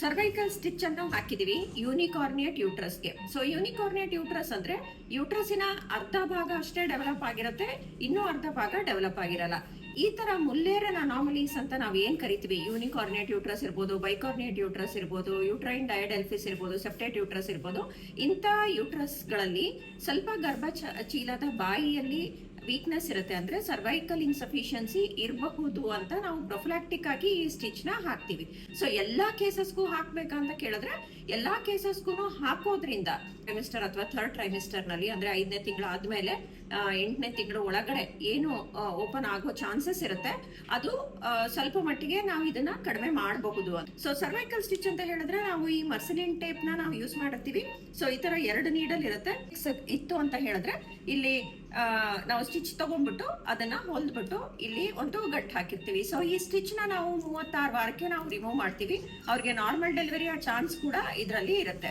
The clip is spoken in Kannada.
ಸರ್ವೈಕಲ್ ಸ್ಟಿಚ್ ಅನ್ನು ಹಾಕಿದೀವಿ ಯೂನಿಕಾರ್ನಿಯಟ್ ಯೂಟ್ರಸ್ಗೆ. ಸೊ ಯೂನಿಕಾರ್ನಿಯಟ್ ಯೂಟ್ರಸ್ ಅಂದ್ರೆ ಯೂಟ್ರಸಿನ ಅರ್ಧ ಭಾಗ ಅಷ್ಟೇ ಡೆವಲಪ್ ಆಗಿರುತ್ತೆ, ಇನ್ನೂ ಅರ್ಧ ಭಾಗ ಡೆವಲಪ್ ಆಗಿರಲ್ಲ. ಈ ತರ ಮುಲ್ಲೇರನ್ ಅನಾಮಲೀಸ್ ಅಂತ ನಾವು ಏನ್ ಕರಿತೀವಿ, ಯೂನಿಕಾರ್ನಿಯಟ್ ಯೂಟ್ರಸ್ ಇರ್ಬೋದು, ಬೈಕಾರ್ನಿಯಟ್ ಯೂಟ್ರಸ್ ಇರ್ಬೋದು, ಯೂಟ್ರೈನ್ ಡಯಡೆಲ್ಫಿಸ್ ಇರ್ಬೋದು, ಸೆಪ್ಟೇಟ್ ಯೂಟ್ರಸ್ ಇರ್ಬೋದು. ಇಂಥ ಯೂಟ್ರಸ್ ಗಳಲ್ಲಿ ಸ್ವಲ್ಪ ಚೀಲದ ಬಾಯಿಯಲ್ಲಿ ವೀಕ್ನೆಸ್ ಇರುತ್ತೆ, ಅಂದ್ರೆ ಸರ್ವೈಕಲ್ ಇನ್ಸಫಿಷಿಯನ್ಸಿ ಇರಬಹುದು ಅಂತ ನಾವು ಪ್ರೊಫಿಲಾಕ್ಟಿಕ್ ಆಗಿ ಈ ಸ್ಟಿಚ್ ನ ಹಾಕ್ತಿವಿ. ಸೊ ಎಲ್ಲಾ ಕೇಸಸ್ಗೂ ಹಾಕ್ಬೇಕಂತ ಕೇಳಿದ್ರೆ ಎಲ್ಲಾ ಕೇಸಸ್ಗೂ ಹಾಕೋದ್ರಿಂದ ಟ್ರೈಮಿಸ್ಟರ್ ಅಥವಾ ಥರ್ಡ್ ಟ್ರೈಮಿಸ್ಟರ್ ನಲ್ಲಿ, ಅಂದ್ರೆ 5ನೇ ತಿಂಗಳು ಆದ್ಮೇಲೆ 8ನೇ ತಿಂಗಳು ಒಳಗಡೆ ಏನು ಓಪನ್ ಆಗೋ ಚಾನ್ಸಸ್ ಇರುತ್ತೆ, ಅದು ಸ್ವಲ್ಪ ಮಟ್ಟಿಗೆ ನಾವು ಇದನ್ನ ಕಡಿಮೆ ಮಾಡಬಹುದು ಅಂತ. ಸೊ ಸರ್ವೈಕಲ್ ಸ್ಟಿಚ್ ಅಂತ ಹೇಳಿದ್ರೆ ನಾವು ಈ ಮರ್ಸಿಲಿನ್ ಟೇಪ್ ನ ನಾವು ಯೂಸ್ ಮಾಡಿರ್ತೀವಿ. ಸೊ ಈ ತರ 2 ನೀಡಲ್ ಇರುತ್ತೆ. ಇತ್ತು ಅಂತ ಹೇಳಿದ್ರೆ ಇಲ್ಲಿ ನಾವು ಸ್ಟಿಚ್ ತಗೊಂಡ್ಬಿಟ್ಟು ಅದನ್ನ ಹೊಲ್ದ್ಬಿಟ್ಟು ಇಲ್ಲಿ ಒಂದು ಗಂಟು ಹಾಕಿರ್ತೀವಿ. ಸೊ ಈ ಸ್ಟಿಚ್ ನ ನಾವು 36 ವಾರಕ್ಕೆ ನಾವು ರಿಮೂವ್ ಮಾಡ್ತೀವಿ. ಅವ್ರಿಗೆ ನಾರ್ಮಲ್ ಡೆಲಿವರಿ ಚಾನ್ಸ್ ಕೂಡ ಇದರಲ್ಲಿ ಇರುತ್ತೆ.